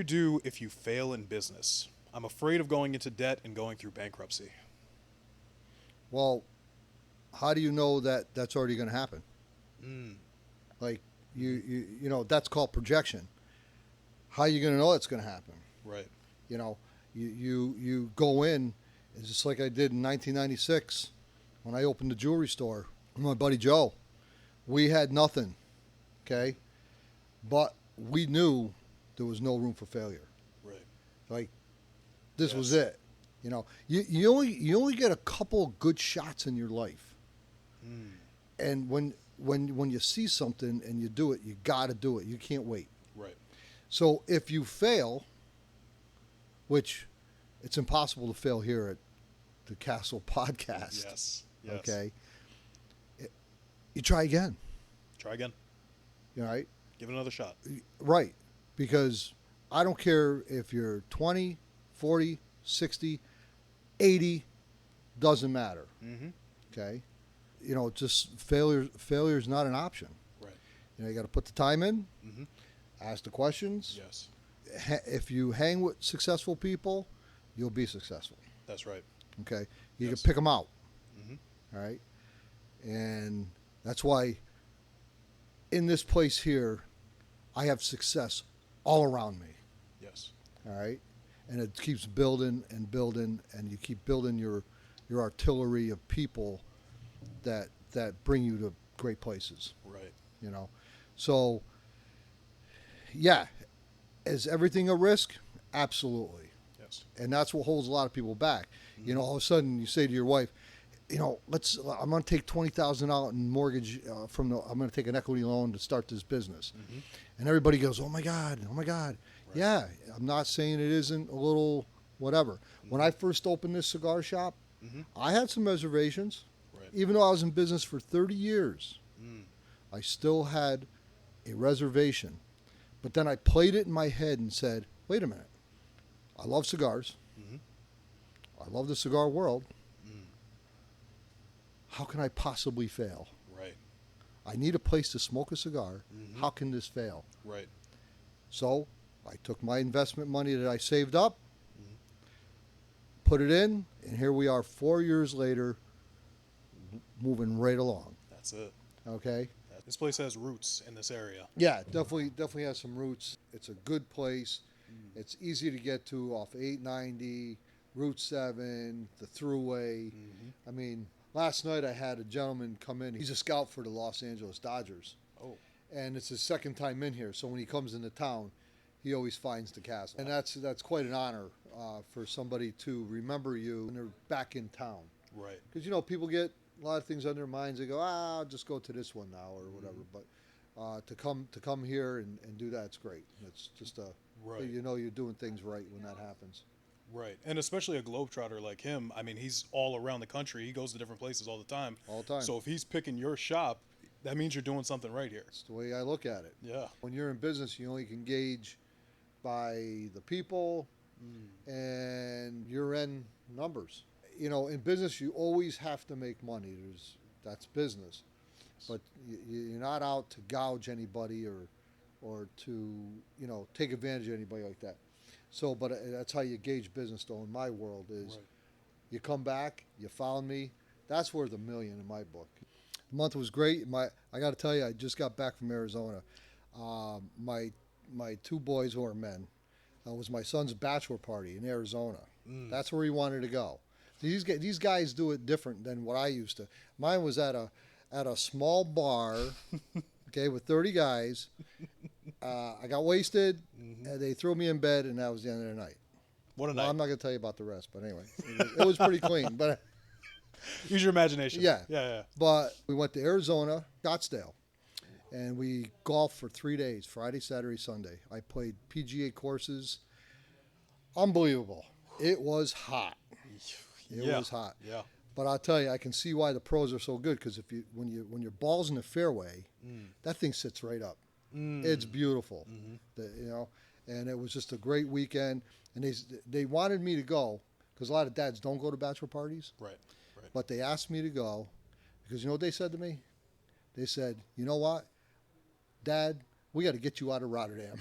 you do if you fail in business? I'm afraid of going into debt and going through bankruptcy. Well, how do you know that that's already going to happen? Mm. Like that's called projection. How are you going to know it's going to happen? Right. You know, you go in. It's just like I did in 1996 when I opened the jewelry store with my buddy Joe. We had nothing, okay, but we knew there was no room for failure. Right. Like this Yes. was it. You only get a couple good shots in your life, and when you see something and you do it, you got to do it. You can't wait. Right. So if you fail, which it's impossible to fail here at the Castle Podcast. Yes. Okay. You try again. Try again. You know, right? Give it another shot. Right. Because I don't care if you're 20, 40, 60, 80, doesn't matter. Mm-hmm. Okay. Just failure is not an option. Right. You got to put the time in, Mm-hmm. ask the questions. Yes. If you hang with successful people, you'll be successful. That's right. Okay. You Yes. can pick them out. Mm-hmm. All right. And that's why in this place here, I have success all around me. Yes. All right. And it keeps building and building, and you keep building your artillery of people that bring you to great places. Right. So yeah, is everything a risk? Absolutely. Yes. And that's what holds a lot of people back. Mm-hmm. All of a sudden you say to your wife, I'm going to take $20,000 out in mortgage I'm going to take an equity loan to start this business. Mm-hmm. And everybody goes, oh my God. Right. Yeah, I'm not saying it isn't a little whatever. Mm-hmm. When I first opened this cigar shop, Mm-hmm. I had some reservations. Right. Even though I was in business for 30 years, I still had a reservation. But then I played it in my head and said, wait a minute. I love cigars. Mm-hmm. I love the cigar world. Mm. How can I possibly fail? Right. I need a place to smoke a cigar. Mm-hmm. How can this fail? Right. So I took my investment money that I saved up, Mm-hmm. put it in, and here we are 4 years later, moving right along. That's it. Okay? This place has roots in this area. Yeah, definitely has some roots. It's a good place. It's easy to get to off 890, Route 7, the Thruway. Mm-hmm. I mean, last night I had a gentleman come in. He's a scout for the Los Angeles Dodgers. Oh. And it's his second time in here. So when he comes into town, he always finds the castle. And that's quite an honor for somebody to remember you when they're back in town. Right. Because, people get a lot of things on their minds. They go, I'll just go to this one now or whatever. But to come here and do that, it's great. It's just Right. you're doing things right when that happens. Right. And especially a globetrotter like him, I mean, he's all around the country. He goes to different places all the time. All the time. So if he's picking your shop, that means you're doing something right here. That's the way I look at it. Yeah. When you're in business, you only can gauge by the people and your end numbers. In business, you always have to make money. That's business. But you're not out to gouge anybody or to, take advantage of anybody like that. So, but that's how you gauge business, though, in my world is Right. you come back, you found me. That's worth $1 million in my book. The month was great. I got to tell you, I just got back from Arizona. My two boys who are men, it was my son's bachelor party in Arizona. That's where he wanted to go. These guys do it different than what I used to. Mine was at a small bar, okay, with 30 guys. I got wasted, and they threw me in bed, and that was the end of the night. What a Well, night. I'm not going to tell you about the rest, but anyway, it was pretty clean. But Use your imagination. Yeah. Yeah. But we went to Arizona, Scottsdale, and we golfed for 3 days, Friday, Saturday, Sunday. I played PGA courses. Unbelievable. It was hot. It was hot. Yeah. But I'll tell you, I can see why the pros are so good because when your ball's in the fairway, that thing sits right up. It's beautiful. And it was just a great weekend. And they wanted me to go because a lot of dads don't go to bachelor parties. Right. But they asked me to go because you know what they said to me? They said, you know what, Dad, we got to get you out of Rotterdam.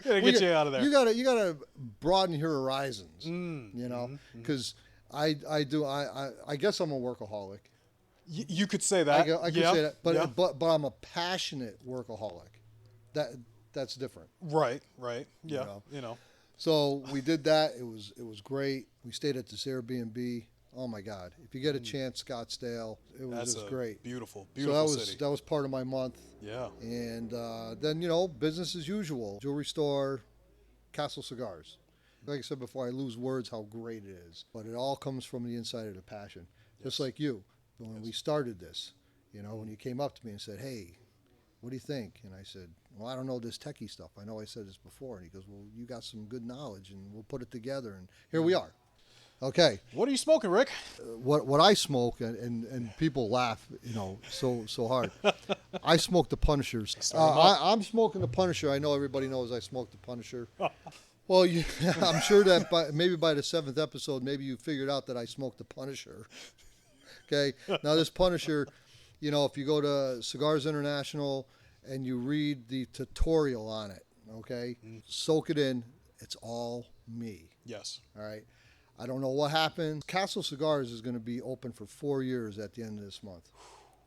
Gotta get you out of there. You gotta broaden your horizons. You know, because I guess I'm a workaholic. You could say that. I could say that, but I'm a passionate workaholic. That's different. Right. Yeah. So we did that. It was great. We stayed at this Airbnb. Oh my God! If you get a chance, Scottsdale, it was just great. Beautiful So city. that was part of my month. Yeah. And then business as usual. Jewelry store, Castle Cigars. Like I said before, I lose words how great it is. But it all comes from the inside of the passion. Just like you, when we started this. When you came up to me and said, "Hey, what do you think?" And I said, "Well, I don't know this techie stuff. I know I said this before." And he goes, "Well, you got some good knowledge, and we'll put it together." And here we are. Okay. What are you smoking, Rick? What I smoke, and people laugh, so hard. I smoke the Punishers. I'm smoking the Punisher. I know everybody knows I smoke the Punisher. Well, I'm sure that maybe by the 7th episode, maybe you figured out that I smoke the Punisher. Okay. Now this Punisher, if you go to Cigars International and you read the tutorial on it, okay, soak it in. It's all me. Yes. All right. I don't know what happened. Castle Cigars is going to be open for 4 years at the end of this month.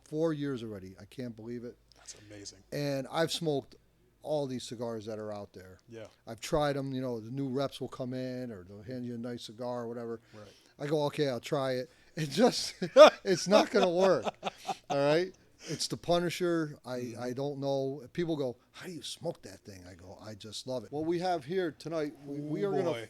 4 years already. I can't believe it. That's amazing. And I've smoked all these cigars that are out there. Yeah. I've tried them. The new reps will come in or they'll hand you a nice cigar or whatever. Right. I go, okay, I'll try it. It just, it's not going to work. All right. It's the Punisher. I don't know. People go, how do you smoke that thing? I go, I just love it. What we have here tonight, we are going to...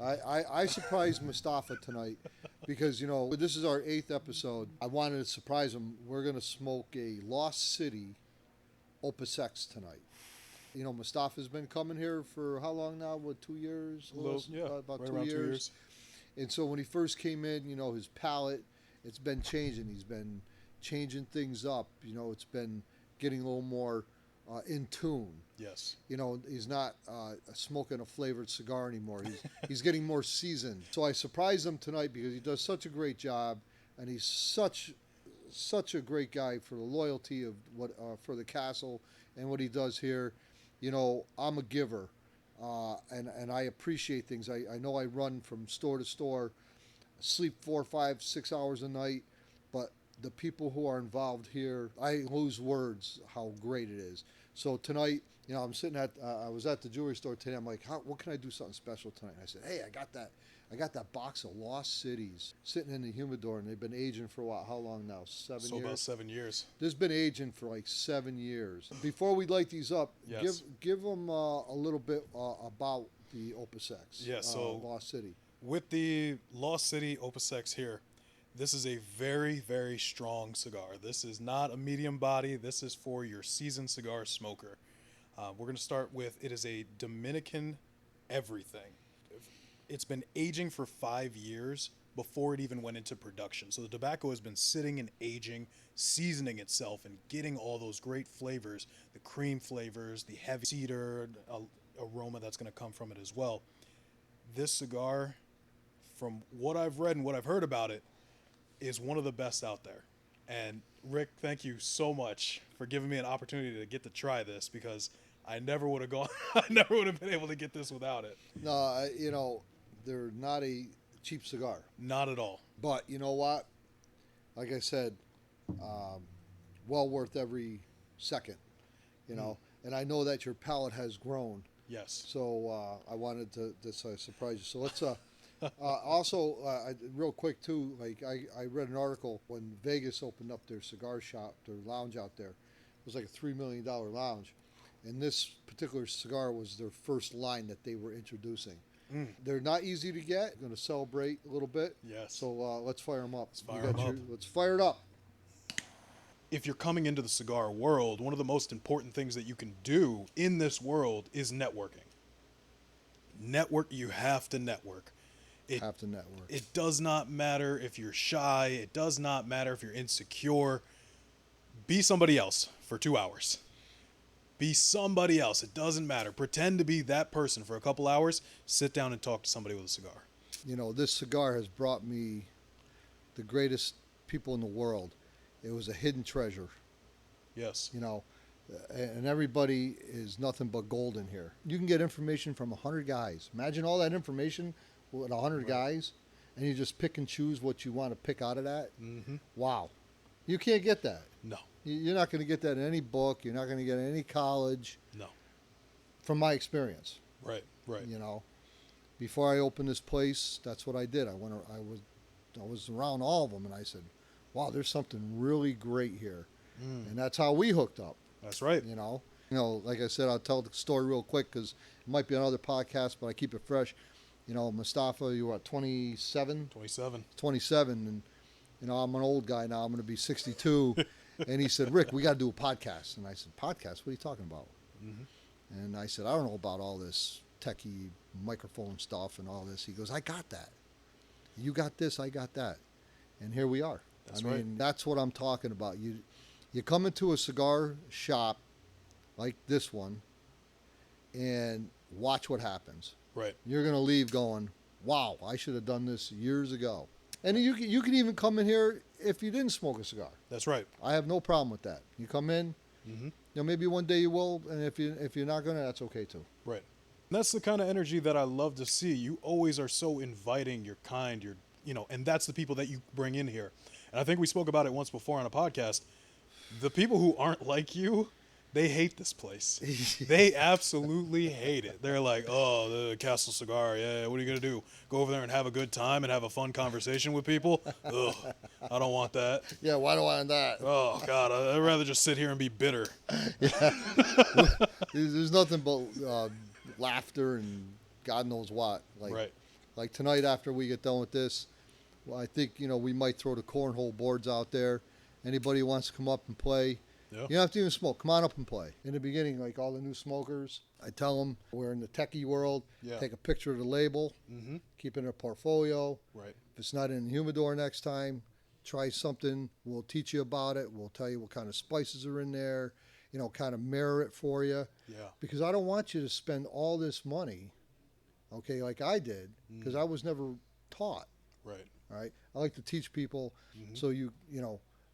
I surprised Mufassa tonight because, this is our 8th episode. I wanted to surprise him. We're going to smoke a Lost City Opus X tonight. Mufassa's been coming here for how long now? What, 2 years? About right 2 around years. 2 years. And so when he first came in, his palate, it's been changing. He's been changing things up. It's been getting a little more in tune. Yes. He's not smoking a flavored cigar anymore. He's getting more seasoned. So I surprised him tonight because he does such a great job, and he's such a great guy for the loyalty of for the Castle and what he does here. I'm a giver, and I appreciate things. I know I run from store to store, sleep 4, 5, 6 hours a night, but the people who are involved here, I lose words how great it is. So tonight, I'm sitting I was at the jewelry store today. I'm like, what can I do something special tonight? And I said, hey, I got that box of Lost Cities sitting in the humidor, and they've been aging for what? How long now? 7 years? So about 7 years. This has been aging for like 7 years. Before we light these up, yes. give them a little bit about the Opus X. Yeah, so Lost City. With the Lost City Opus X here, this is a very, very strong cigar. This is not a medium body. This is for your seasoned cigar smoker. We're going to start with, it is a Dominican everything. It's been aging for 5 years before it even went into production. So the tobacco has been sitting and aging, seasoning itself, and getting all those great flavors, the cream flavors, the heavy cedar aroma that's going to come from it as well. This cigar, from what I've read and what I've heard about it, is one of the best out there. And Rick, thank you so much for giving me an opportunity to get to try this, because I never would have gone, I never would have been able to get this without it. No, they're not a cheap cigar. Not at all. But you know what? Like I said, well worth every second, and I know that your palate has grown. Yes. So I wanted to surprise you. So let's also, real quick too, like I read an article when Vegas opened up their cigar shop, their lounge out there. It was like a $3 million lounge. And this particular cigar was their first line that they were introducing. They're not easy to get. Going to celebrate a little bit. Yes. So let's fire them up. Let's fire it up. If you're coming into the cigar world, one of the most important things that you can do in this world is networking. You have to network. It does not matter if you're shy. It does not matter if you're insecure. Be somebody else for 2 hours. Be somebody else. It doesn't matter. Pretend to be that person for a couple hours. Sit down and talk to somebody with a cigar. This cigar has brought me the greatest people in the world. It was a hidden treasure. Yes. and everybody is nothing but gold in here. You can get information from 100 guys. Imagine all that information with 100 guys, and you just pick and choose what you want to pick out of that. Mm-hmm. Wow. You can't get that. No. You're not going to get that in any book. You're not going to get it in any college. No. From my experience. Right. You know, before I opened this place, that's what I did. I was around all of them, and I said, wow, there's something really great here. And that's how we hooked up. That's right. You know, like I said, I'll tell the story real quick because it might be another podcast, but I keep it fresh. You know, Mustafa, you were at 27? 27. 27, and, you know, I'm an old guy now. I'm going to be 62. And he said, Rick, we got to do a podcast. And I said, podcast? What are you talking about? Mm-hmm. And I said, I don't know about all this techie microphone stuff and all this. He goes, I got that. You got this, I got that. And here we are. That's I mean, right. that's what I'm talking about. You come into a cigar shop like this one and watch what happens. Right. You're going to leave going, wow, I should have done this years ago. And you can even come in here if you didn't smoke a cigar. That's right. I have no problem with that. You come in, Mm-hmm. you know, maybe one day you will, and if you're not going to, that's okay too. Right. And that's the kind of energy that I love to see. You always are so inviting, you're kind, and that's the people that you bring in here. And I think we spoke about it once before on a podcast. The people who aren't like you, they hate this place. They absolutely hate it. They're like, oh, the Castle Cigar, yeah, what are you going to do? Go over there and have a good time and have a fun conversation with people? Ugh, I don't want that. Yeah, why do I want that? Oh, God, I'd rather just sit here and be bitter. There's nothing but laughter and God knows what. Like tonight after we get done with this, well, I think, we might throw the cornhole boards out there. Anybody who wants to come up and play, Yeah. you don't have to even smoke. Come on up and play. In the beginning, like all the new smokers, I tell them we're in the techie world. Yeah. Take a picture of the label, Mm-hmm. keep it in a portfolio. Right. If it's not in the humidor next time, try something. We'll teach you about it. We'll tell you what kind of spices are in there, kind of mirror it for you. Yeah. Because I don't want you to spend all this money, okay, like I did, because I was never taught. Right. All right. I like to teach people so you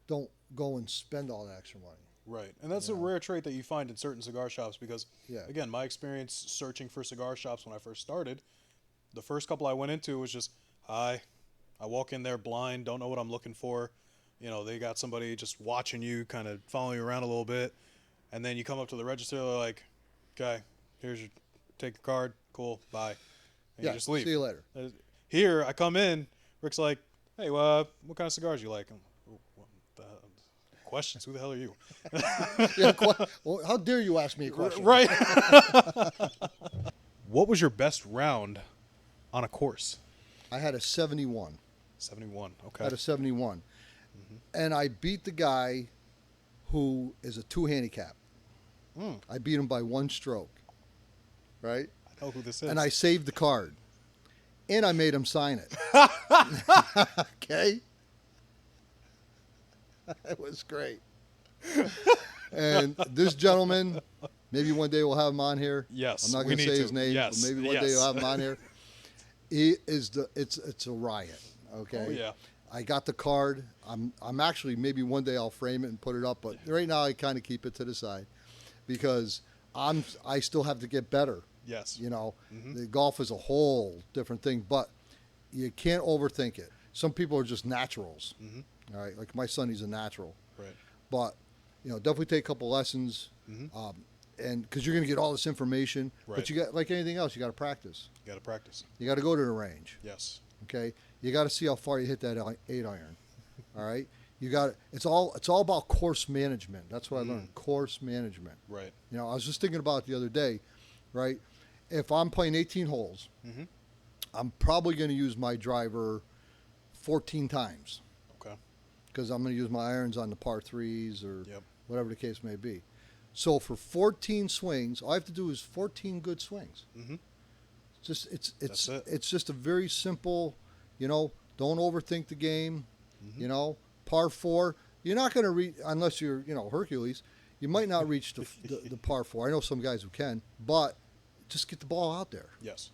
don't go and spend all that extra money. Right. And that's a rare trait that you find in certain cigar shops because, Yeah. again, my experience searching for cigar shops when I first started, the first couple I went into was just, hi. I walk in there blind, don't know what I'm looking for. They got somebody just watching you, kind of following you around a little bit. And then you come up to the register, they're like, okay, take your card, cool, bye. And you just leave. See you later. Here, I come in, Rick's like, hey, what kind of cigars you like? What the questions? Who the hell are you? Yeah, well, how dare you ask me a question? Right. What was your best round on a course? I had a 71. 71. I Okay. had a 71. And I beat the guy who is a 2 handicap. I beat him by 1 stroke. Right? I know who this is. And I saved the card. And I made him sign it. Okay? It was great. And this gentleman, maybe one day we'll have him on here. Yes, I'm not we going to need say to. his name, Yes, but maybe one day yes. we'll have him on here. He is it's a riot. Okay. Oh, yeah. I got the card. I'm actually, maybe one day I'll frame it and put it up, but right now I kind of keep it to the side because I still have to get better. Yes. The golf is a whole different thing, but you can't overthink it. Some people are just naturals. All right, like my son, he's a natural. Right. But definitely take a couple lessons, and because you're going to get all this information. Right. But you got, like anything else, you got to practice. You got to practice. You got to go to the range. Yes. Okay, you got to see how far you hit that 8 iron. All right, it's all about course management. That's what I learned. Course management. Right. I was just thinking about it the other day, right? If I'm playing 18 holes, I'm probably going to use my driver 14 times. Okay. Because I'm going to use my irons on the par 3s or Yep. whatever the case may be. So for 14 swings, all I have to do is 14 good swings. That's it. It's just a very simple, don't overthink the game. Par 4, you're not going to reach, unless you're, Hercules, you might not reach the par 4. I know some guys who can, but just get the ball out there. Yes.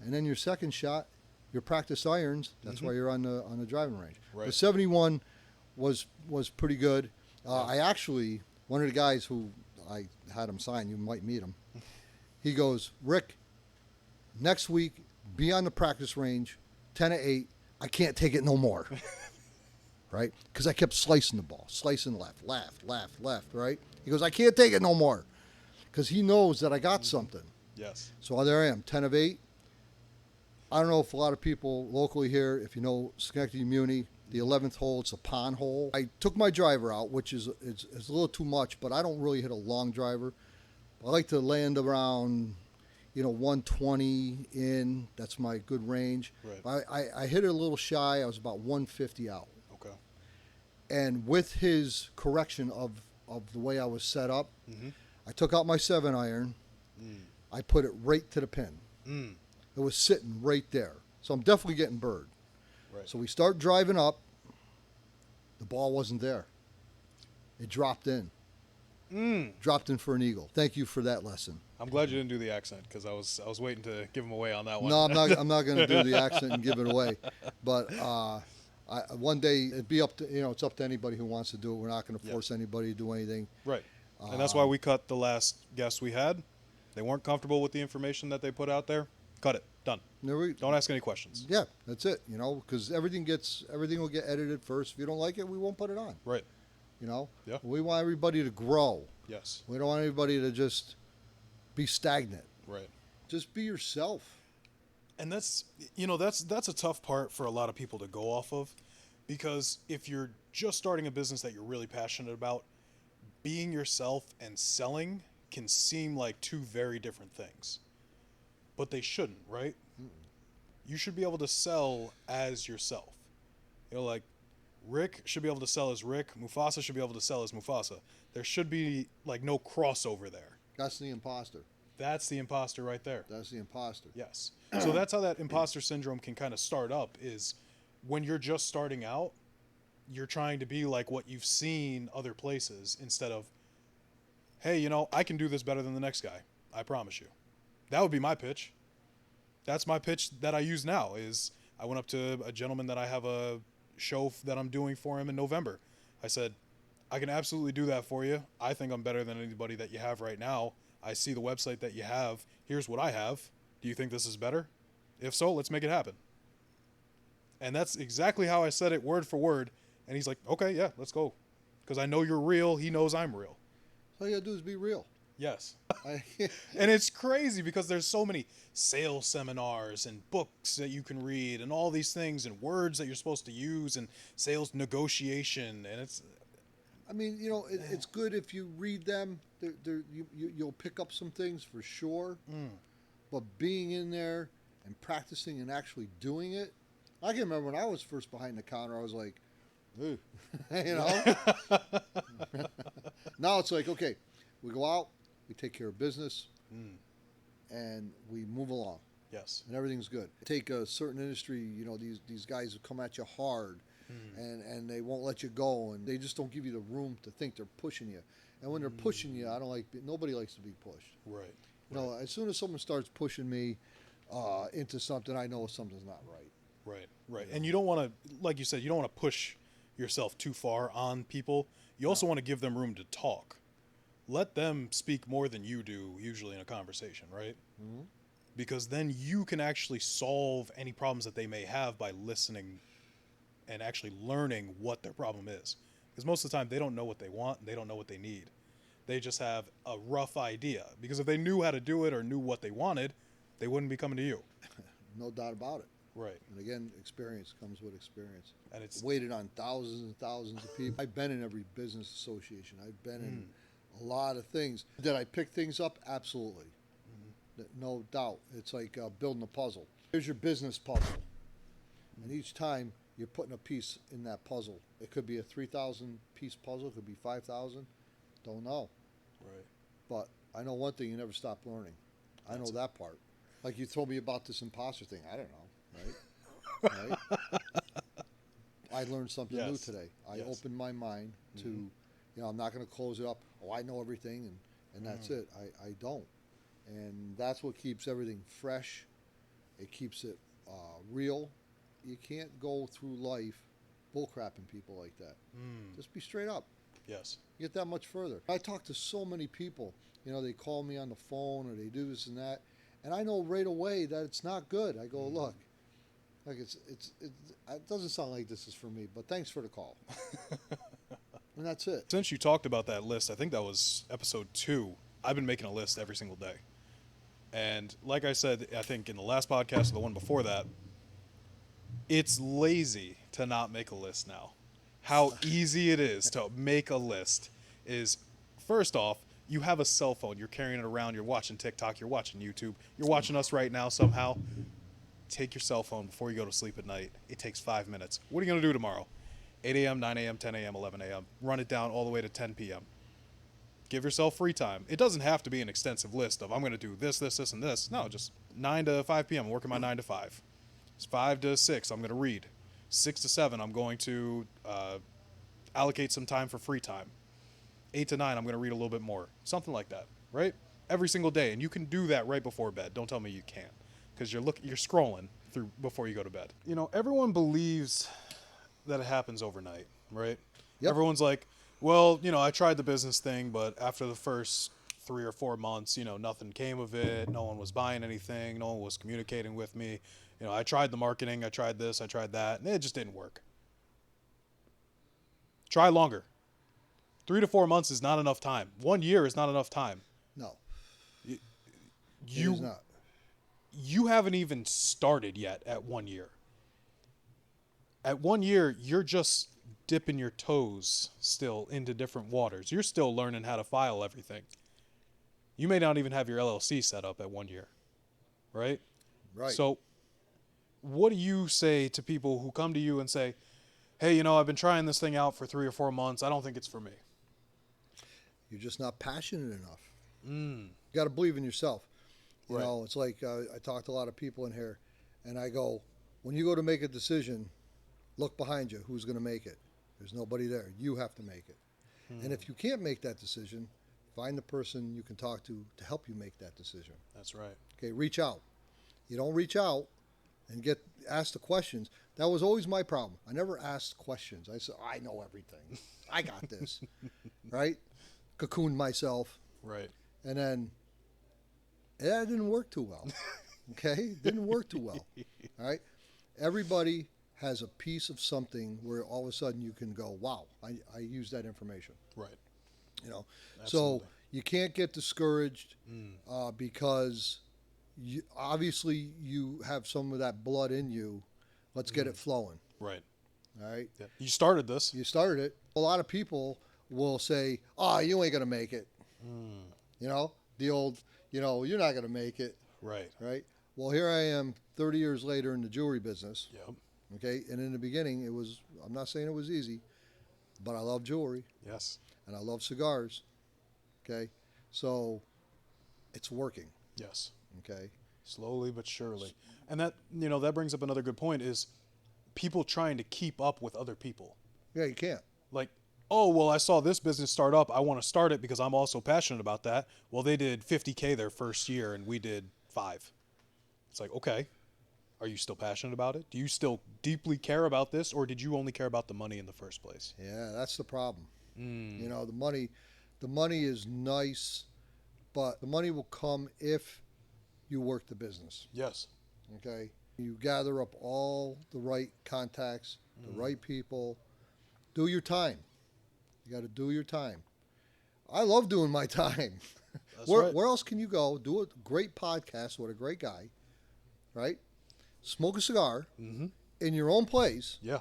And then your second shot, your practice irons, that's why you're on the driving range. Right. The 71 was pretty good. I actually, one of the guys who I had him sign. You might meet him. He goes, Rick, next week, be on the practice range, 10 to 8. I can't take it no more. Right? Because I kept slicing the ball, slicing left, right? He goes, I can't take it no more. Because he knows that I got something. Yes. So there I am, 10 of 8. I don't know if a lot of people locally here, if you know Schenectady Muni, the 11th hole, it's a pond hole. I took my driver out, which is a little too much, but I don't really hit a long driver. I like to land around, 120 in. That's my good range. Right. I hit it a little shy. I was about 150 out. Okay. And with his correction of the way I was set up, I took out my 7-iron. I put it right to the pin. It was sitting right there. So I'm definitely getting bird. Right. So we start driving up. The ball wasn't there. It dropped in. Dropped in for an eagle. Thank you for that lesson. I'm glad you didn't do the accent because I was waiting to give him away on that one. No, I'm not going to do the accent and give it away. But one day it'd be up to it's up to anybody who wants to do it. We're not going to force anybody to do anything. Right. And that's why we cut the last guest we had. They weren't comfortable with the information that they put out there. Cut it. Done. Don't ask any questions. Yeah, that's it. Because everything will get edited first. If you don't like it, we won't put it on. Right. Yeah. We want everybody to grow. Yes. We don't want anybody to just be stagnant. Right. Just be yourself. And that's a tough part for a lot of people to go off of, because if you're just starting a business that you're really passionate about, being yourself and selling can seem like two very different things. But they shouldn't, right? You should be able to sell as yourself. Like Rick should be able to sell as Rick. Mufassa should be able to sell as Mufassa. There should be no crossover there. That's the imposter. That's the imposter right there. That's the imposter. Yes. So that's how that imposter syndrome can kind of start up, is when you're just starting out, you're trying to be like what you've seen other places instead of, hey, I can do this better than the next guy. I promise you. That would be my pitch. That's my pitch that I use now. Is I went up to a gentleman that I have a show that I'm doing for him in November. I said, I can absolutely do that for you. I think I'm better than anybody that you have right now. I see the website that you have. Here's what I have. Do you think this is better? If so, let's make it happen. And that's exactly how I said it, word for word. And he's like, okay, yeah, let's go. Because I know you're real. He knows I'm real. All you got to do is be real. Yes. And it's crazy because there's so many sales seminars and books that you can read and all these things and words that you're supposed to use and sales negotiation. And it's... it's good if you read them. You'll pick up some things for sure. But being in there and practicing and actually doing it, I can remember when I was first behind the counter, I was like, ooh. Now it's like, okay, we go out, we take care of business, and we move along. Yes. And everything's good. Take a certain industry, these guys who come at you hard, and they won't let you go, and they just don't give you the room to think they're pushing you. And when they're pushing you, nobody likes to be pushed. Right. As soon as someone starts pushing me into something, I know something's not right. Right. And you don't want to, like you said, you don't want to push yourself too far on people. You also want to give them room to talk. Let them speak more than you do usually in a conversation, right? Because then you can actually solve any problems that they may have by listening and actually learning what their problem is. Because most of the time they don't know what they want and they don't know what they need. They just have a rough idea. Because if they knew how to do it or knew what they wanted, they wouldn't be coming to you. No doubt about it. Right. And again, experience comes with experience. And it's waited on thousands and thousands of people. I've been in every business association. I've been in a lot of things. Did I pick things up? Absolutely. No doubt. It's like building a puzzle. Here's your business puzzle. And each time you're putting a piece in that puzzle. It could be a 3,000 piece puzzle. It could be 5,000. Don't know. right. But I know one thing, you never stop learning. I know that part. Like you told me about this imposter thing. I don't know, right? I learned something new today. I opened my mind to, I'm not going to close it up. Oh, I know everything, and that's it. I don't. And that's what keeps everything fresh. It keeps it real. You can't go through life bullcrapping people like that. Just be straight up. Yes. You get that much further. I talk to so many people. They call me on the phone or they do this and that, and I know right away that it's not good. I go, look, it doesn't sound like this is for me, but thanks for the call. And that's it. Since you talked about that list, I think that was episode 2. I've been making a list every single day. And like I said, I think in the last podcast or the one before that, it's lazy to not make a list now. How easy it is to make a list is, first off, you have a cell phone. You're carrying it around. You're watching TikTok. You're watching YouTube. You're watching us right now somehow. Take your cell phone before you go to sleep at night. It takes 5 minutes. What are you going to do tomorrow? 8 a.m., 9 a.m., 10 a.m., 11 a.m. Run it down all the way to 10 p.m. Give yourself free time. It doesn't have to be an extensive list of I'm going to do this, this, this, and this. No, just 9 to 5 p.m. I'm working my 9 to 5. It's 5 to 6. I'm going to read. 6 to 7. I'm going to allocate some time for free time. 8 to 9. I'm going to read a little bit more. Something like that, right? Every single day, and you can do that right before bed. Don't tell me you can't, because you're scrolling through before you go to bed. Everyone believes that it happens overnight, right? Yep. Everyone's like, well, I tried the business thing, but after the first 3 or 4 months, nothing came of it. No one was buying anything. No one was communicating with me. I tried the marketing. I tried this. I tried that, and it just didn't work. Try longer. 3 to 4 months is not enough time. 1 year is not enough time. No. You, It is not. You haven't even started yet at 1 year. At 1 year, you're just dipping your toes still into different waters. You're still learning how to file everything. You may not even have your LLC set up at 1 year, right? Right. So what do you say to people who come to you and say, hey, I've been trying this thing out for 3 or 4 months. I don't think it's for me. You're just not passionate enough. Mm. You got to believe in yourself. Right. It's like I talk to a lot of people in here, and I go, when you go to make a decision, look behind you. Who's going to make it? There's nobody there. You have to make it. And if you can't make that decision, find the person you can talk to help you make that decision. That's right. Okay, reach out. You don't reach out and get asked the questions. That was always my problem. I never asked questions. I said, I know everything. I got this. Right? Cocooned myself. Right. And then that didn't work too well. Okay? Didn't work too well. All right? Everybody has a piece of something where all of a sudden you can go, wow, I use that information. Right. So you can't get discouraged because obviously you have some of that blood in you. Let's get it flowing. Right. All right? Yeah. You started this. You started it. A lot of people will say, you ain't going to make it. The old, you're not going to make it. Right. Right? Well, here I am 30 years later in the jewelry business. Yep. Okay? And in the beginning, I'm not saying it was easy, but I love jewelry. Yes. And I love cigars. Okay? So it's working. Yes. Okay? Slowly but surely. And that, that brings up another good point is people trying to keep up with other people. Yeah, you can't. Like, oh, well, I saw this business start up. I want to start it because I'm also passionate about that. Well, they did 50K their first year and we did 5. It's like, okay, are you still passionate about it? Do you still deeply care about this, or did you only care about the money in the first place? Yeah, that's the problem. The money is nice, but the money will come if you work the business. Yes. Okay? You gather up all the right contacts, the right people. Do your time. You got to do your time. I love doing my time. Where else can you go? Do a great podcast with a great guy, right? Smoke a cigar in your own place. Yeah.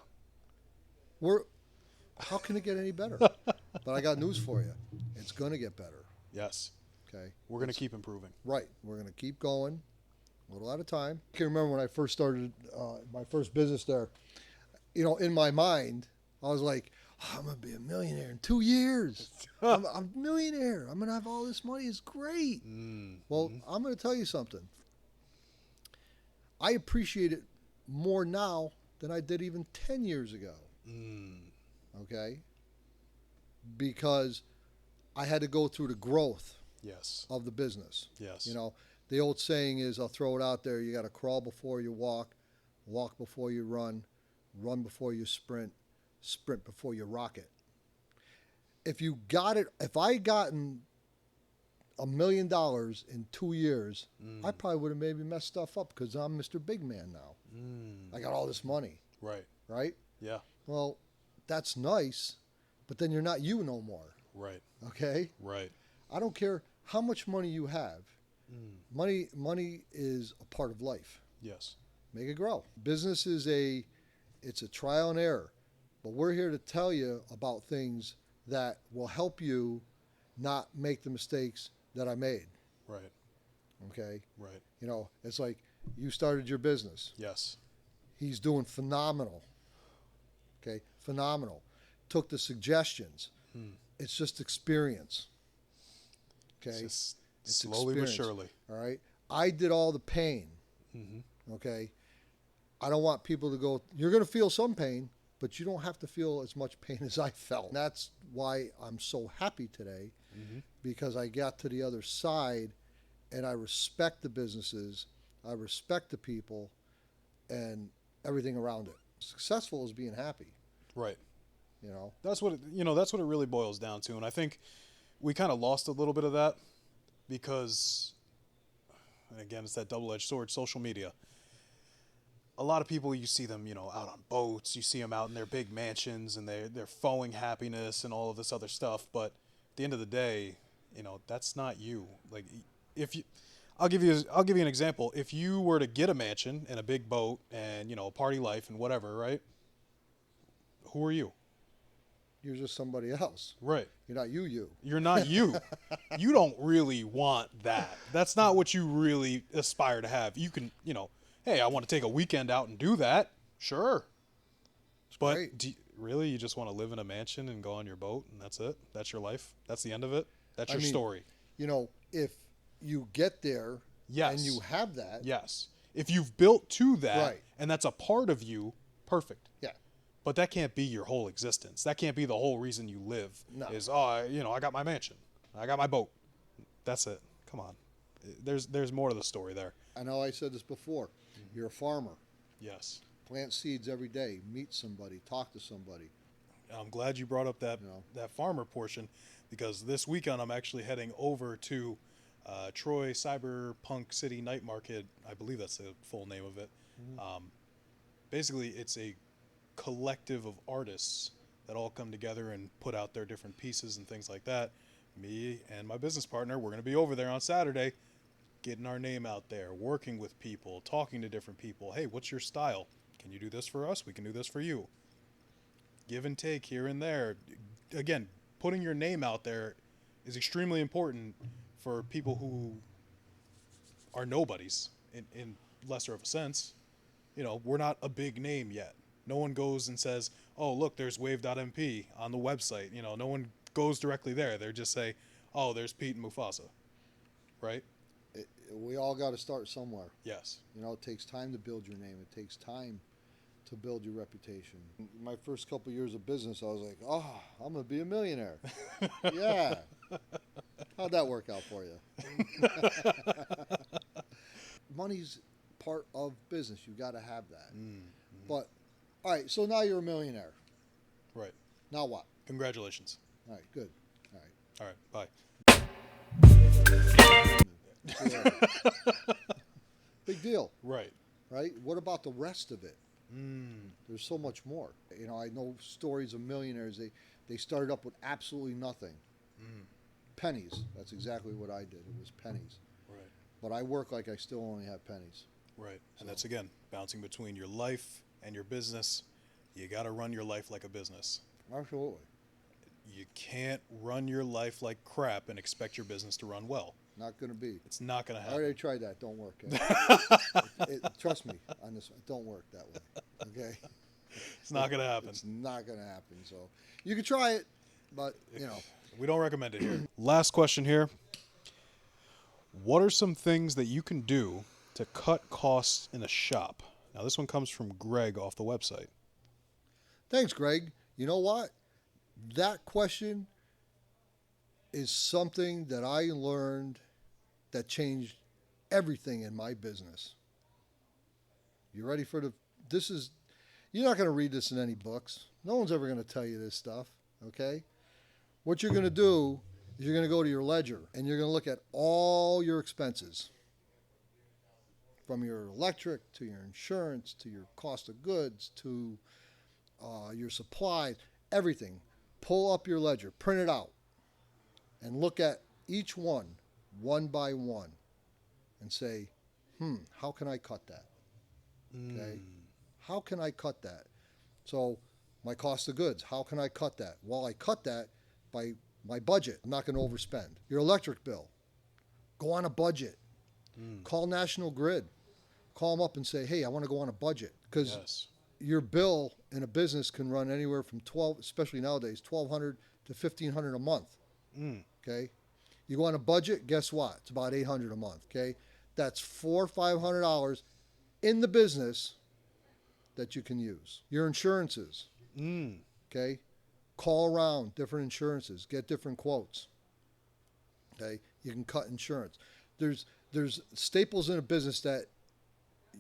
How can it get any better? But I got news for you. It's going to get better. Yes. Okay? We're going to keep improving. Right. We're going to keep going a little at a time. I can remember when I first started my first business there, in my mind, I was like, I'm going to be a millionaire in 2 years. I'm a millionaire. I'm going to have all this money. It's great. Well, I'm going to tell you something. I appreciate it more now than I did even 10 years ago. Okay? Because I had to go through the growth of the business. Yes. The old saying is, I'll throw it out there, you got to crawl before you walk before you run before you sprint before you rocket. if I gotten $1 million in 2 years, I probably would have maybe messed stuff up because I'm Mr. Big Man now. I got all this money, Right. right? Yeah. Well, that's nice, but then you're not you no more. Right. Okay? Right. I don't care how much money you have. Money is a part of life. Yes. Make it grow. Business is it's a trial and error, but we're here to tell you about things that will help you not make the mistakes that I made. Right. Okay? Right. You know, it's like you started your business. Yes. He's doing phenomenal. Okay? Phenomenal. Took the suggestions. It's just experience. Okay? It's It's slowly but experience. surely. All right? I did all the pain. Mm-hmm. Okay? I don't want people to go, you're going to feel some pain, but you don't have to feel as much pain as I felt. And that's why I'm so happy today, because I got to the other side and I respect the businesses, I respect the people, and everything around it. Successful is being happy, Right. you know? That's what that's what it really boils down to, and I think we kind of lost a little bit of that because, and again, it's that double-edged sword, social media. A lot of people, you see them, out on boats, you see them out in their big mansions, and they're fawing happiness and all of this other stuff. But at the end of the day, that's not you. Like, if you, I'll give you an example. If you were to get a mansion and a big boat and a party life and whatever, right? Who are you? You're just somebody else. Right. You're not you. You're not you. You don't really want that. That's not what you really aspire to have. You can, hey, I want to take a weekend out and do that. Sure. But great. Really, you just want to live in a mansion and go on your boat and that's it? That's your life? That's the end of it? That's your story? If you get there Yes. and you have that. Yes. If you've built to that Right. and that's a part of you, perfect. Yeah. But that can't be your whole existence. That can't be the whole reason you live. No. Is, I got my mansion. I got my boat. That's it. Come on. There's more to the story there. I know I said this before. You're a farmer. Yes. Plant seeds every day. Meet somebody. Talk to somebody. I'm glad you brought up that farmer portion, because this weekend I'm actually heading over to Troy Cyberpunk City Night Market. I believe that's the full name of it. Basically, it's a collective of artists that all come together and put out their different pieces and things like that. Me and my business partner, we're going to be over there on Saturday, getting our name out there, working with people, talking to different people. Hey, what's your style? Can you do this for us? We can do this for you. Give and take here and there. Again, putting your name out there is extremely important for people who are nobodies in lesser of a sense. We're not a big name yet. No one goes and says, oh, look, there's wave.mp on the website. No one goes directly there. They just say, oh, there's Pete and Mufassa. Right? We all got to start somewhere. Yes. It takes time to build your name. It takes time to build your reputation. My first couple years of business, I was like, oh, I'm going to be a millionaire. Yeah. How'd that work out for you? Money's part of business. You got to have that. But, all right, so now you're a millionaire. Right. Now what? Congratulations. All right, good. All right, bye. Yeah. Big deal. Right. Right? What about the rest of it? There's so much more. I know stories of millionaires. They started up with absolutely nothing. Pennies. That's exactly what I did. It was pennies. Right. But I work like I still only have pennies. Right. And that's, again, bouncing between your life and your business. You got to run your life like a business. Absolutely. You can't run your life like crap and expect your business to run well. Not going to be. It's not going to I happen. already tried that. Don't work. Trust me on this one. It don't work that way. Okay? It's not going to happen. It's not going to happen. So you can try it, but, We don't recommend it here. Last question here. What are some things that you can do to cut costs in a shop? Now, this one comes from Greg off the website. Thanks, Greg. You know what? That question is something that I learned that changed everything in my business. You ready for you're not going to read this in any books. No one's ever going to tell you this stuff, okay? What you're going to do is you're going to go to your ledger and you're going to look at all your expenses, from your electric to your insurance to your cost of goods to your supplies, everything. Pull up your ledger, print it out, and look at each one by one and say, how can I cut that? Okay? How can I cut that? So my cost of goods, how can I cut that? Well, I cut that by my budget. I'm not going to overspend. Your electric bill, go on a budget. Call National Grid. Call them up and say, hey, I want to go on a budget. Because your bill in a business can run anywhere from especially nowadays, $1,200 to $1,500 a month. Okay? You go on a budget, guess what? It's about $800 a month. Okay? That's $400 or $500 in the business that you can use. Your insurances. Okay? Call around different insurances, get different quotes. Okay? You can cut insurance. There's staples in a business that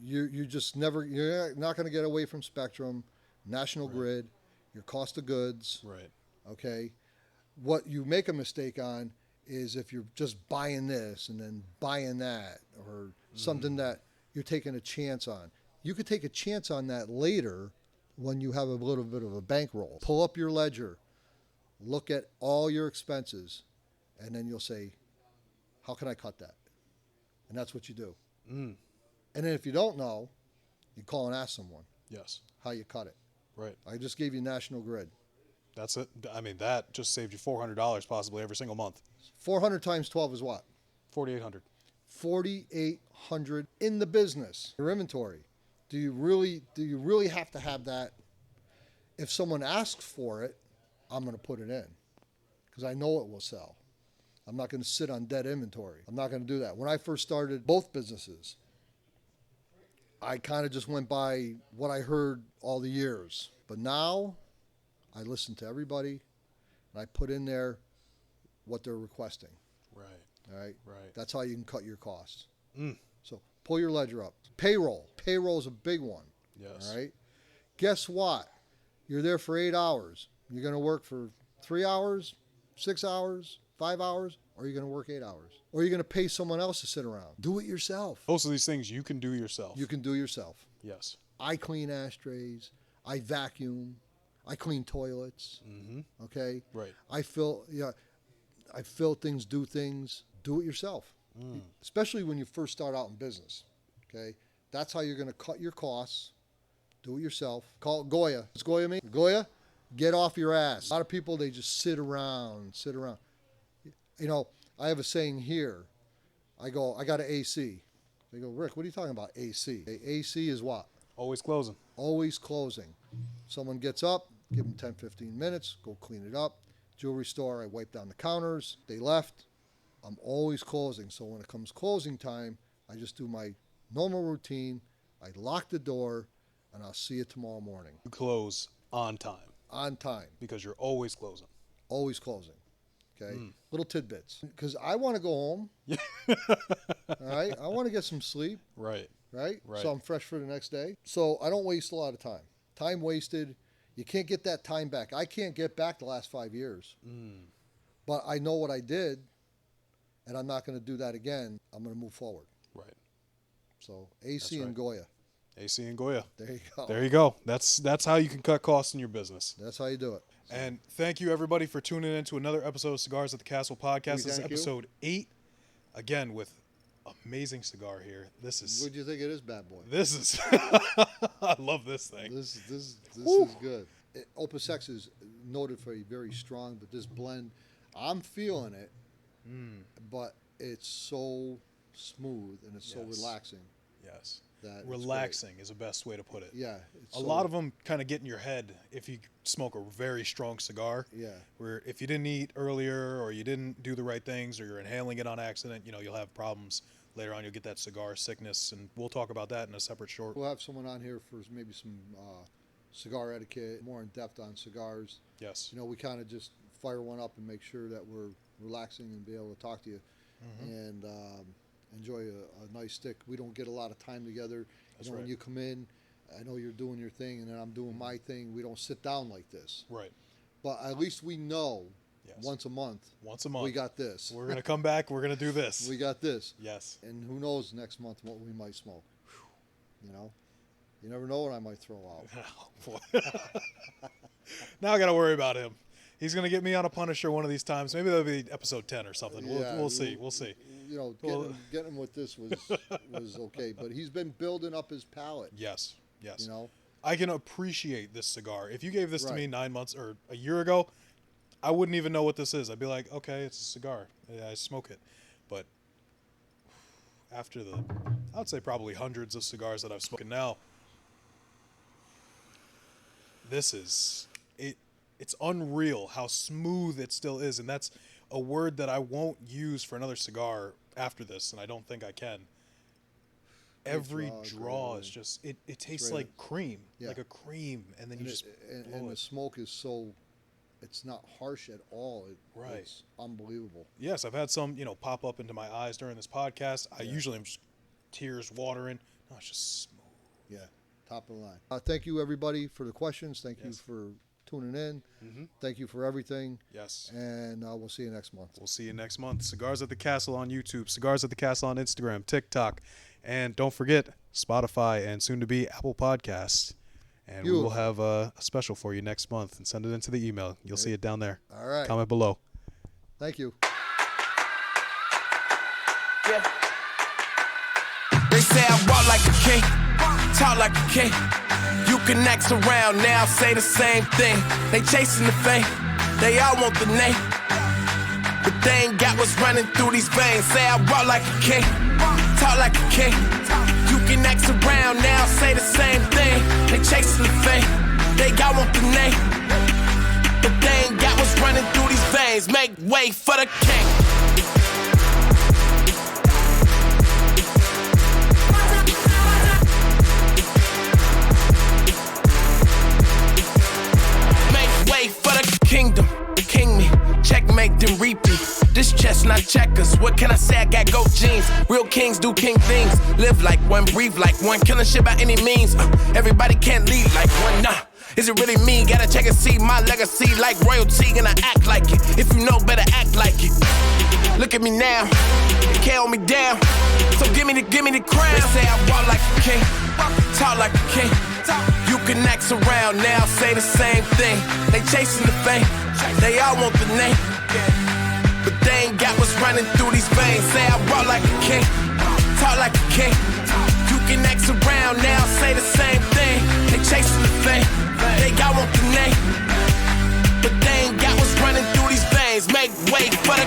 you just never, you're not going to get away from Spectrum, National Grid, your cost of goods. Right. Okay? What you make a mistake on is if you're just buying this and then buying that, or something that you're taking a chance on. You could take a chance on that later when you have a little bit of a bankroll. Pull up your ledger, look at all your expenses, and then you'll say, how can I cut that? And that's what you do. And then if you don't know, you call and ask someone. Yes. How you cut it. Right. I just gave you National Grid. That's it. I mean, that just saved you $400 possibly every single month. 400 times 12 is what? 4,800. 4,800 in the business. Your inventory. Do you really have to have that? If someone asks for it, I'm going to put it in because I know it will sell. I'm not going to sit on dead inventory. I'm not going to do that. When I first started both businesses, I kind of just went by what I heard all the years. But now I listen to everybody and I put in there what they're requesting. Right. All right? Right. That's how you can cut your costs. So pull your ledger up. Payroll. Payroll is a big one. Yes. All right? Guess what? You're there for 8 hours. You're going to work for 3 hours, 6 hours, 5 hours, or you're going to work 8 hours. Or you're going to pay someone else to sit around. Do it yourself. Most of these things you can do yourself. You can do yourself. Yes. I clean ashtrays. I vacuum. I clean toilets. Okay? Right. I fill things, do things. Do it yourself. Especially when you first start out in business. Okay? That's how you're going to cut your costs. Do it yourself. Call Goya. What's Goya mean? Goya, get off your ass. A lot of people, they just sit around. You know, I have a saying here. I go, I got an AC. They go, Rick, what are you talking about, AC? AC is what? Always closing. Always closing. Someone gets up, give them 10, 15 minutes, go clean it up. Jewelry store, I wipe down the counters. They left. I'm always closing. So when it comes closing time, I just do my normal routine. I lock the door, and I'll see you tomorrow morning. You close on time. On time. Because you're always closing. Always closing. Okay? Little tidbits. Because I want to go home. All right? I want to get some sleep. Right. Right? Right. So I'm fresh for the next day. So I don't waste a lot of time. Time wasted. You can't get that time back. I can't get back the last 5 years. But I know what I did, and I'm not going to do that again. I'm going to move forward. Right. So AC That's and right. Goya. AC and Goya. There you go. There you go. That's how you can cut costs in your business. That's how you do it. And thank you, everybody, for tuning in to another episode of Cigars at the Castle podcast. This is Thank you. episode 8. Again, with amazing cigar here. This is... What do you think it is, bad boy? This is... I love this thing. This is good. Opus X is noted for a very strong, but this blend, I'm feeling it, but it's so smooth and it's so Yes. relaxing. Yes. That it's Relaxing is the best way to put it. great. Yeah. It's A lot of them kind of get in your head if you smoke a very strong cigar. Yeah. Where if you didn't eat earlier or you didn't do the right things or you're inhaling it on accident, you'll have problems later on. You'll get that cigar sickness, and we'll talk about that in a separate short. We'll have someone on here for maybe some cigar etiquette, more in depth on cigars. Yes. We kind of just fire one up and make sure that we're relaxing and be able to talk to you and enjoy a nice stick. We don't get a lot of time together. That's When right. you come in, I know you're doing your thing and then I'm doing my thing. We don't sit down like this. Right. But at least we know Yes. Once a month. Once a month. We got this. We're going to come back. We're going to do this. We got this. Yes. And who knows next month what we might smoke. You know? You never know what I might throw out. Oh, boy. Now I got to worry about him. He's going to get me on a Punisher one of these times. Maybe that'll be episode 10 or something. We'll see. We'll see. You know, getting him with this was okay. But he's been building up his palate. Yes. Yes. You know? I can appreciate this cigar. If you gave this to me Right. 9 months or a year ago, I wouldn't even know what this is. I'd be like, okay, it's a cigar. Yeah, I smoke it. But after I would say probably hundreds of cigars that I've smoked now, this is it. It's unreal how smooth it still is, and that's a word that I won't use for another cigar after this, and I don't think I can. Every draw is just it tastes really- like cream, Yeah. like a cream, and then you just blow and the it. smoke is so, it's not harsh at all. Right. It's unbelievable. Yes, I've had some, pop up into my eyes during this podcast. I usually am just tears watering. No, it's just smooth. Yeah, top of the line. Thank you, everybody, for the questions. Thank you Yes. for tuning in. Mm-hmm. Thank you for everything. Yes. And we'll see you next month. We'll see you next month. Cigars at the Castle on YouTube, Cigars at the Castle on Instagram, TikTok, and don't forget Spotify and soon to be Apple Podcasts. And we will have a special for you next month, and send it into the email. You'll see it down there. All right. Comment below. Thank you. Yeah. They say I walk like a king, talk like a king. You can act around now, say the same thing. They chasing the fame, they all want the name, but they ain't got what's running through these veins. Say I walk like a king, talk like a king. You can act around now, say the same thing. They chasing the fame, they all want the name, but they ain't got what's running through these veins. Make way for the king. For the kingdom, king me, checkmate, then repeat. This chess, not checkers. What can I say? I got goat genes. Real kings do king things. Live like one, breathe like one. Killing shit by any means. Everybody can't lead like one. Nah, is it really me? Gotta check and see my legacy like royalty, and I act like it. If you know, better act like it. Look at me now, they can't hold me down. So give me the crown. They say I walk like a king, talk like a king. You can act around now, say the same thing. They chasing the fame, they all want the name, but they ain't got what's running through these veins. Say I walk like a king, talk like a king. You can act around now, say the same thing. They chasing the fame, they all want the name, but they ain't got what's running through these veins. Make way for the